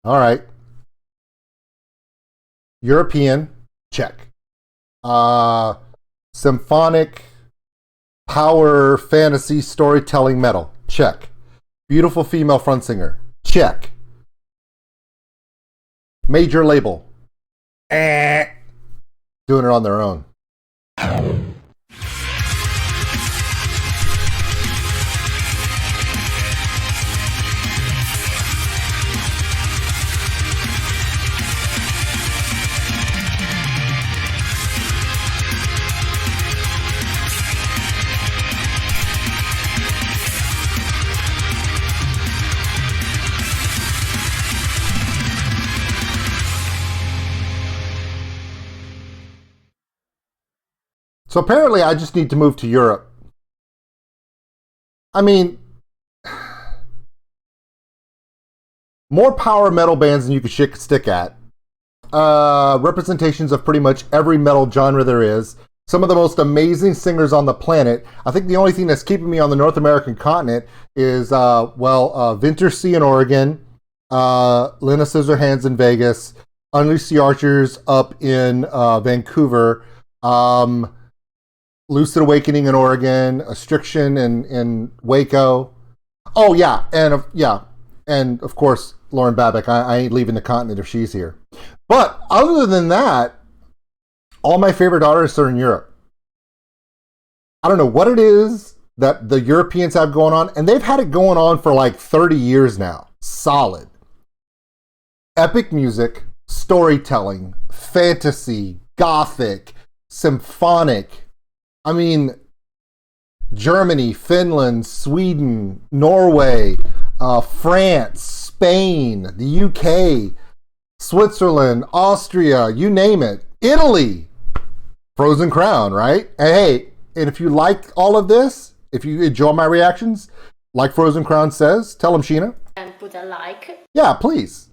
All right. European, check. Uh, Symphonic, power, fantasy, storytelling, metal, check. Beautiful female front singer, check. Major label, doing it on their own. So apparently I just need to move to Europe. I mean, more power metal bands than you could stick at. Representations of pretty much every metal genre there is. Some of the most amazing singers on the planet. I think the only thing that's keeping me on the North American continent is, Winter Sea in Oregon, Lena Scissorhands in Vegas, Unleash the Archers up in Vancouver, Lucid Awakening in Oregon, Astriction in Waco. Oh, yeah, and of course, Lauren Babick. I ain't leaving the continent if she's here. But other than that, all my favorite artists are in Europe. I don't know what it is that the Europeans have going on, and they've had it going on for like 30 years now. Solid. Epic music, storytelling, fantasy, gothic, symphonic. I mean, Germany, Finland, Sweden, Norway, France, Spain, the UK, Switzerland, Austria, you name it. Italy, Frozen Crown, right? And hey, and if you like all of this, if you enjoy my reactions, like Frozen Crown says, tell them, Sheena. And put a like. Yeah, please.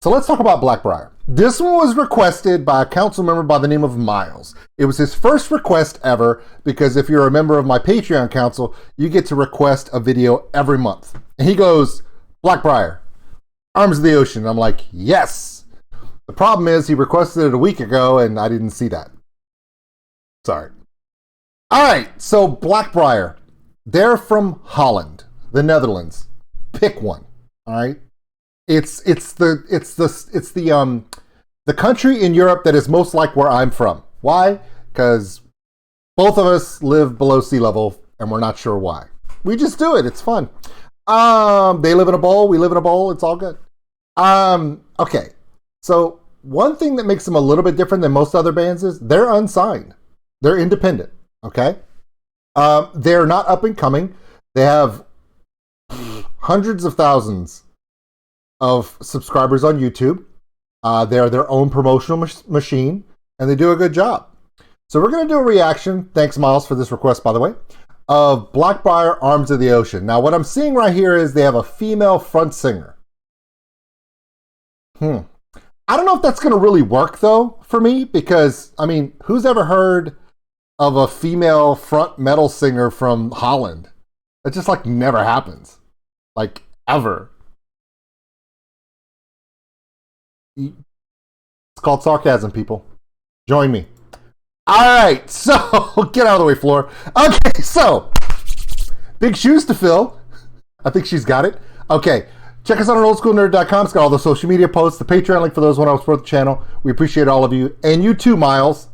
So let's talk about Blackbriar. This one was requested by a council member by the name of Miles. It was his first request ever because if you're a member of my Patreon council, you get to request a video every month. And he goes, Blackbriar, Arms of the Ocean. I'm like, yes. The problem is he requested it a week ago and I didn't see that. Sorry. All right, so Blackbriar. They're from Holland, the Netherlands. Pick one. All right. It's the country in Europe that is most like where I'm from. Why? Because both of us live below sea level and we're not sure why. We just do it. It's fun. They live in a bowl. We live in a bowl. It's all good. Okay. So one thing that makes them a little bit different than most other bands is they're unsigned. They're independent. Okay. They're not up and coming. They have hundreds of thousands of subscribers on YouTube. They're their own promotional machine, and they do a good job. So we're going to do a reaction, thanks Miles for this request by the way, of Blackbriar Arms of the Ocean. Now what I'm seeing right here is they have a female front singer. I don't know if that's going to really work though for me, because I mean, who's ever heard of a female front metal singer from Holland? It just like never happens. Like ever. It's called sarcasm, people. Join me. All right, so get out of the way, Floor. Okay, so big shoes to fill. I think she's got it. Okay, check us out on OldSkuleNerd.com. It's got all the social media posts, the Patreon link for those who want to support the channel. We appreciate all of you, and you too, Miles.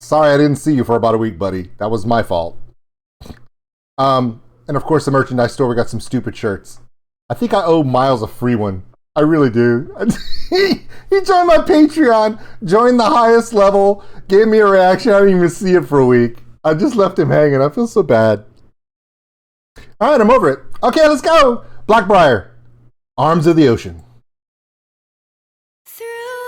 Sorry I didn't see you for about a week, buddy. That was my fault. And of course, the merchandise store. We got some stupid shirts. I think I owe Miles a free one. I really do. He joined my Patreon, joined the highest level, gave me a reaction. I didn't even see it for a week. I just left him hanging. I feel so bad. All right, I'm over it. Okay, let's go. Blackbriar, Arms of the Ocean. Through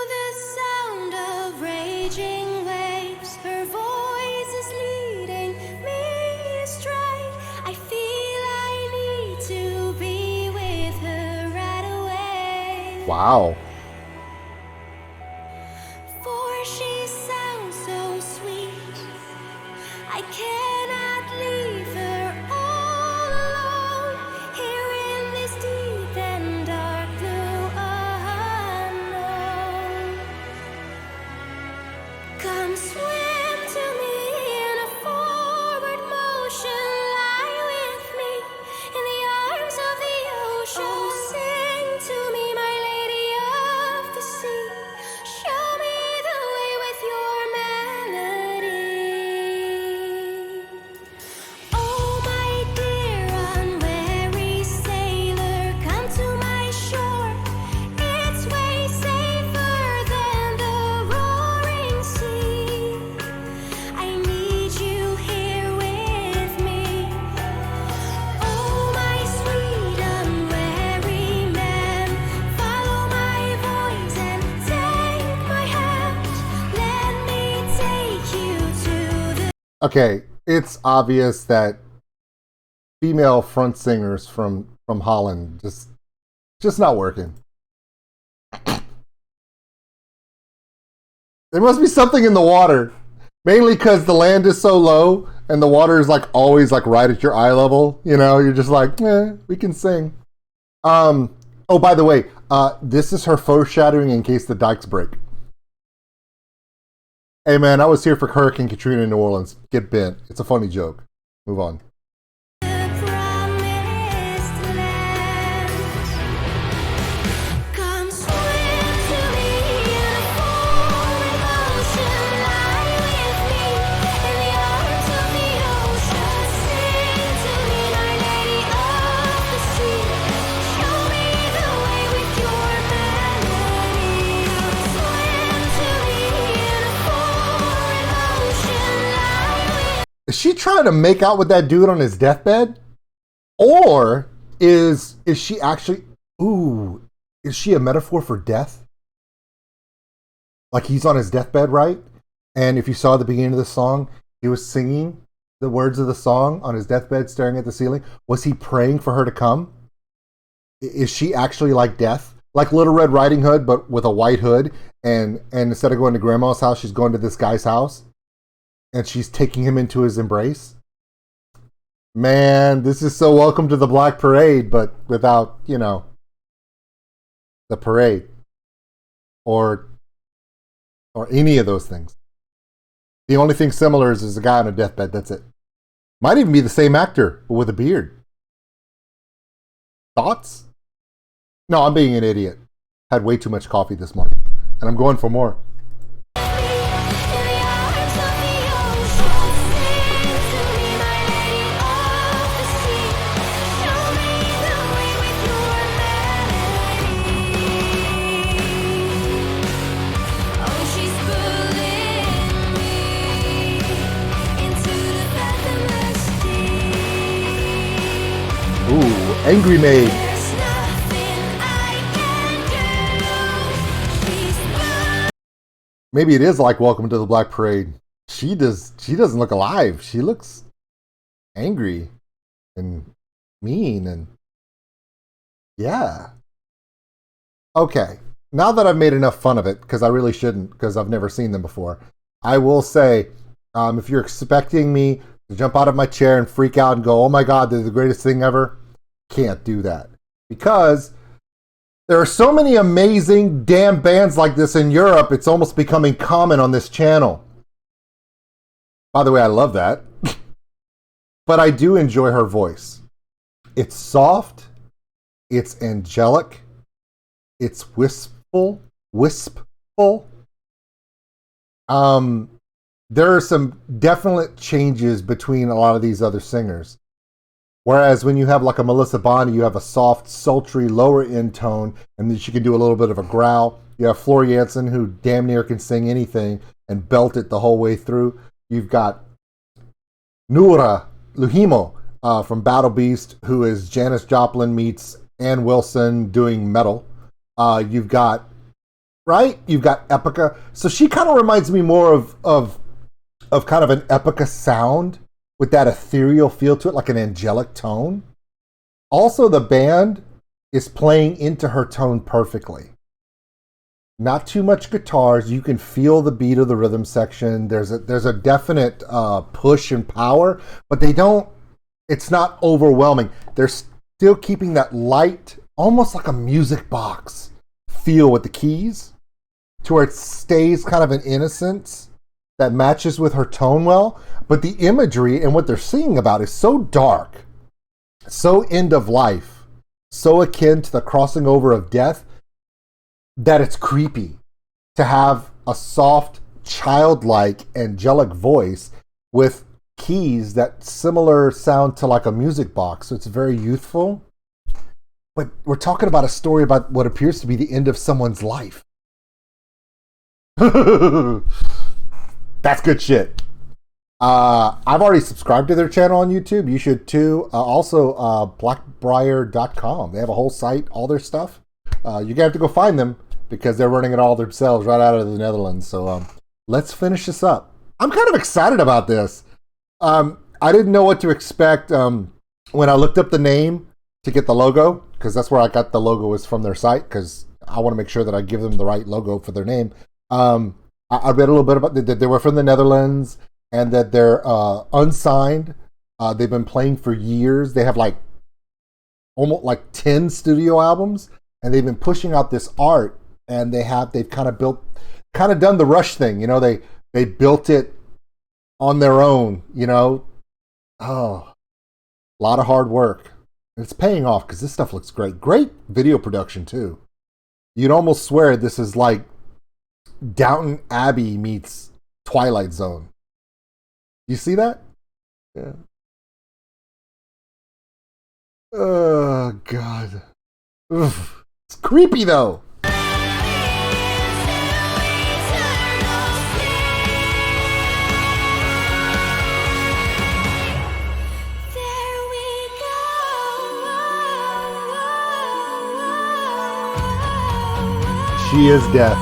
the sound of raging waves, her voice is leading me astray. I feel I need to be with her right away. Wow. For she sounds so sweet, I cannot leave her all alone here in this deep and dark blue Okay, it's obvious that female front singers from Holland just not working. There must be something in the water. Mainly because the land is so low and the water is like always like right at your eye level. You know, you're just like, we can sing. Oh, by the way, this is her foreshadowing in case the dikes break. Hey man, I was here for Hurricane Katrina in New Orleans. Get bent. It's a funny joke. Move on. Is she trying to make out with that dude on his deathbed? Or is she actually, is she a metaphor for death? Like he's on his deathbed, right? And if you saw the beginning of the song, he was singing the words of the song on his deathbed, staring at the ceiling. Was he praying for her to come? Is she actually like death? Like Little Red Riding Hood, but with a white hood. And instead of going to grandma's house, she's going to this guy's house. And she's taking him into his embrace. Man, this is so Welcome to the Black Parade, but without, the parade. Or any of those things. The only thing similar is a guy on a deathbed, that's it. Might even be the same actor, but with a beard. Thoughts? No, I'm being an idiot. Had way too much coffee this morning. And I'm going for more. Ooh, Angry Maid. Maybe it is like Welcome to the Black Parade. She doesn't look alive. She looks angry and mean and yeah. Okay. Now that I've made enough fun of it, because I really shouldn't, because I've never seen them before, I will say, if you're expecting me to jump out of my chair and freak out and go, oh my God, they're the greatest thing ever, can't do that. Because there are so many amazing damn bands like this in Europe, it's almost becoming common on this channel. By the way, I love that. But I do enjoy her voice. It's soft, it's angelic, it's wispful. There are some definite changes between a lot of these other singers. Whereas when you have like a Melissa Bonnie, you have a soft, sultry, lower end tone, and then she can do a little bit of a growl. You have Floor Jansen, who damn near can sing anything and belt it the whole way through. You've got Noora Luhimo from Battle Beast, who is Janis Joplin meets Ann Wilson doing metal. You've got Epica. So she kind of reminds me more of kind of an Epica sound with that ethereal feel to it, like an angelic tone. Also, the band is playing into her tone perfectly. Not too much guitars. You can feel the beat of the rhythm section. There's a definite push and power, but it's not overwhelming. They're still keeping that light, almost like a music box feel with the keys, to where it stays kind of an innocence that matches with her tone well, but the imagery and what they're singing about is so dark, so end of life, so akin to the crossing over of death, that it's creepy to have a soft, childlike, angelic voice with keys that similar sound to like a music box. So it's very youthful. But we're talking about a story about what appears to be the end of someone's life. That's good shit. I've already subscribed to their channel on YouTube. You should too. Also, Blackbriar.com. They have a whole site, all their stuff. You're going to have to go find them because they're running it all themselves right out of the Netherlands. So let's finish this up. I'm kind of excited about this. I didn't know what to expect when I looked up the name to get the logo, because that's where I got the logo, was from their site, because I want to make sure that I give them the right logo for their name. I read a little bit about that they were from the Netherlands and that they're unsigned. They've been playing for years. They have like almost like 10 studio albums, and they've been pushing out this art, and they've kind of done the Rush thing. You know, they built it on their own, you know. Oh, a lot of hard work. It's paying off because this stuff looks great. Great video production too. You'd almost swear this is like Downton Abbey meets Twilight Zone. You see that? Yeah. Oh, God. Ugh. It's creepy, though. She is death.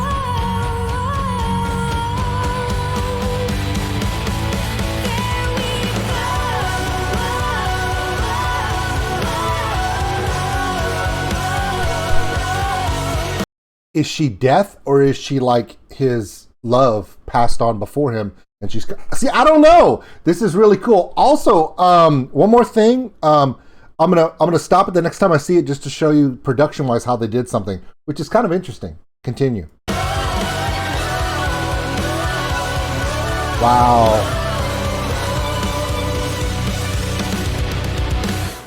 Is she death, or is she like his love passed on before him? And she's, see, I don't know. This is really cool. Also, one more thing. I'm gonna stop it the next time I see it, just to show you production wise how they did something, which is kind of interesting. Continue. Wow.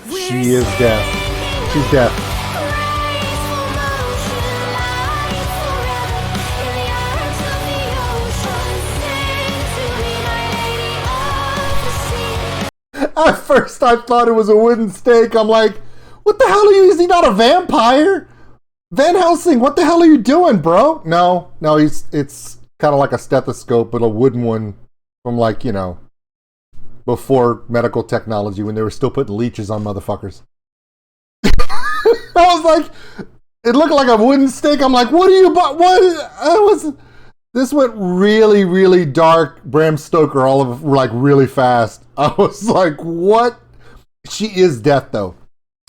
She is death. She's death. At first I thought it was a wooden stake. I'm like, what the hell are you? Is he not a vampire? Van Helsing, what the hell are you doing, bro? No, it's kind of like a stethoscope, but a wooden one from, like, you know, before medical technology, when they were still putting leeches on motherfuckers. I was like, it looked like a wooden stake. I'm like, what are you, what? This went really, really dark, Bram Stoker, all of like really fast. I was like, what? She is death, though,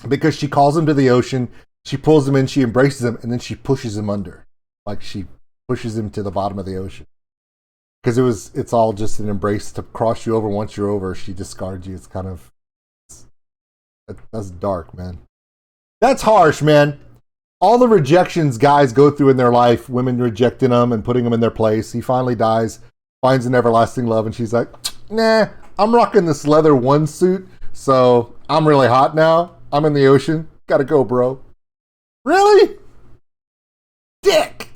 because she calls him to the ocean, she pulls him in, she embraces him, and then she pushes him under. Like, she pushes him to the bottom of the ocean. Because it's all just an embrace to cross you over. Once you're over, she discards you. It's kind of, that's dark, man. That's harsh, man. All the rejections guys go through in their life, women rejecting them and putting them in their place. He finally dies, finds an everlasting love, and she's like, nah, I'm rocking this leather onesuit, so I'm really hot now. I'm in the ocean. Gotta go, bro. Really? Dick!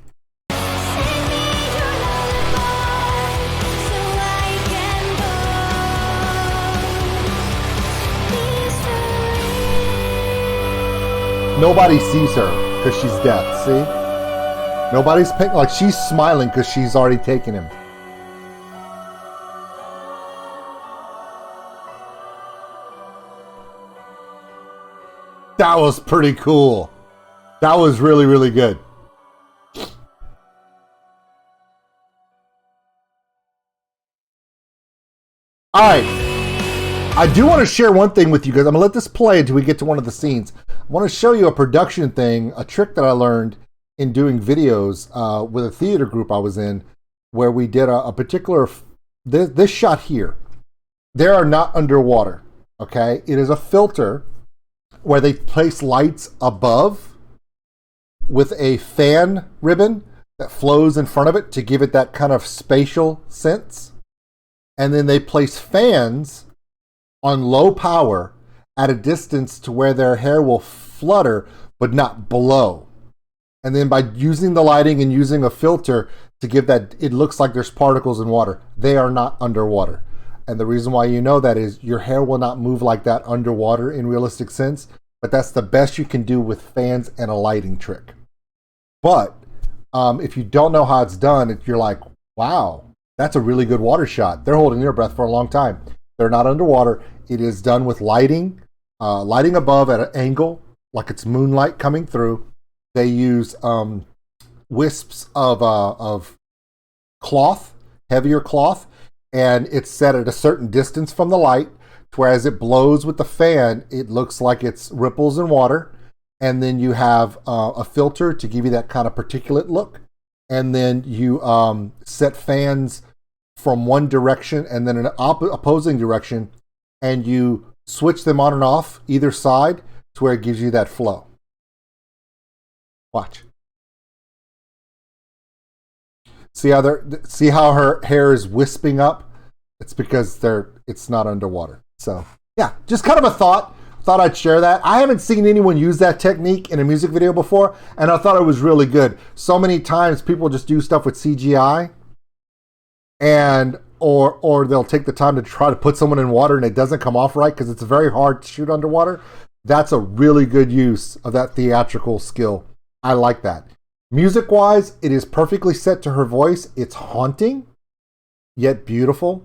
Nobody sees her because she's death, see? Nobody's paying, like, she's smiling because she's already taken him. That was pretty cool. That was really, really good. All right. I do want to share one thing with you guys. I'm going to let this play until we get to one of the scenes. I want to show you a production thing, a trick that I learned in doing videos with a theater group I was in, where we did a particular, this shot here. They are not underwater, okay? It is a filter where they place lights above with a fan ribbon that flows in front of it to give it that kind of spatial sense. And then they place fans on low power at a distance to where their hair will flutter but not blow. And then by using the lighting and using a filter to give that, it looks like there's particles in water. They are not underwater. And the reason why you know that is your hair will not move like that underwater in realistic sense, but that's the best you can do with fans and a lighting trick. But if you don't know how it's done, you're like, wow, that's a really good water shot. They're holding their breath for a long time. They're not underwater. It is done with lighting, lighting above at an angle, like it's moonlight coming through. They use wisps of cloth, heavier cloth, and it's set at a certain distance from the light, to where as it blows with the fan, it looks like it's ripples in water. And then you have a filter to give you that kind of particulate look. And then you set fans from one direction and then an opposing direction, and you switch them on and off either side to where it gives you that flow. Watch. See how her hair is wisping up? It's because it's not underwater. So yeah, just kind of a thought. Thought I'd share that. I haven't seen anyone use that technique in a music video before, and I thought it was really good. So many times people just do stuff with CGI, and or they'll take the time to try to put someone in water and it doesn't come off right because it's very hard to shoot underwater. That's a really good use of that theatrical skill. I like that. Music-wise, it is perfectly set to her voice. It's haunting, yet beautiful.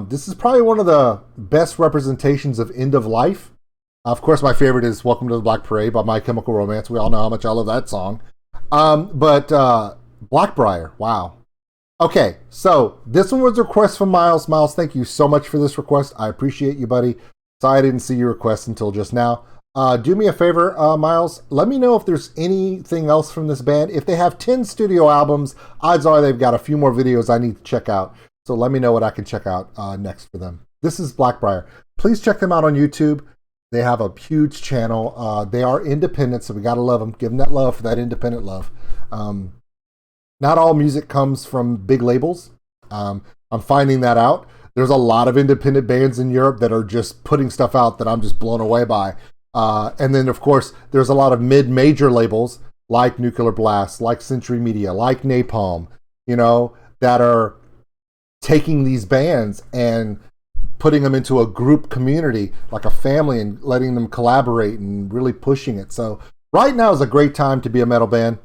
This is probably one of the best representations of end of life. Of course, my favorite is Welcome to the Black Parade by My Chemical Romance. We all know how much I love that song. But Blackbriar, wow. Okay, so this one was a request from Miles. Miles, thank you so much for this request. I appreciate you, buddy. Sorry I didn't see your request until just now. Do me a favor, Miles. Let me know if there's anything else from this band. If they have 10 studio albums, odds are they've got a few more videos I need to check out. So let me know what I can check out next for them. This is Blackbriar. Please check them out on YouTube. They have a huge channel. They are independent, so we got to love them. Give them that love for that independent love. Not all music comes from big labels. I'm finding that out. There's a lot of independent bands in Europe that are just putting stuff out that I'm just blown away by. And then, of course, there's a lot of mid-major labels like Nuclear Blast, like Century Media, like Napalm, that are taking these bands and putting them into a group community, like a family, and letting them collaborate and really pushing it. So right now is a great time to be a metal band,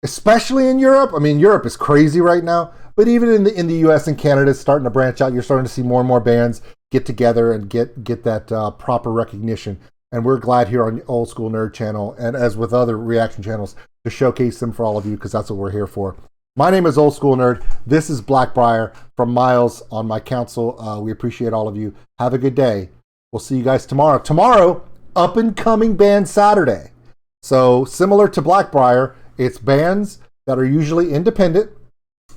especially in Europe. I mean, Europe is crazy right now, but even in the US and Canada, it's starting to branch out. You're starting to see more and more bands get together and get that proper recognition. And we're glad here on the Old School Nerd channel, and as with other reaction channels, to showcase them for all of you, because that's what we're here for. My name is Old School Nerd. This is Blackbriar from Miles on my council. We appreciate all of you. Have a good day. We'll see you guys tomorrow. Tomorrow, up and coming band Saturday. So similar to Blackbriar, it's bands that are usually independent,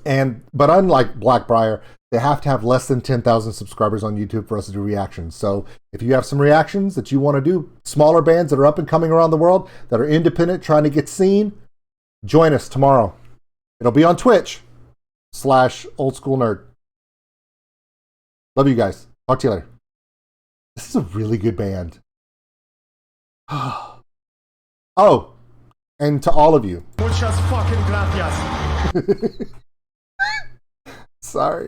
but unlike Blackbriar, they have to have less than 10,000 subscribers on YouTube for us to do reactions. So if you have some reactions that you want to do, smaller bands that are up and coming around the world, that are independent, trying to get seen, join us tomorrow. It'll be on Twitch/OldSkuleNerd. Love you guys. Talk to you later. This is a really good band. Oh, and to all of you. Muchas fucking gracias. Sorry.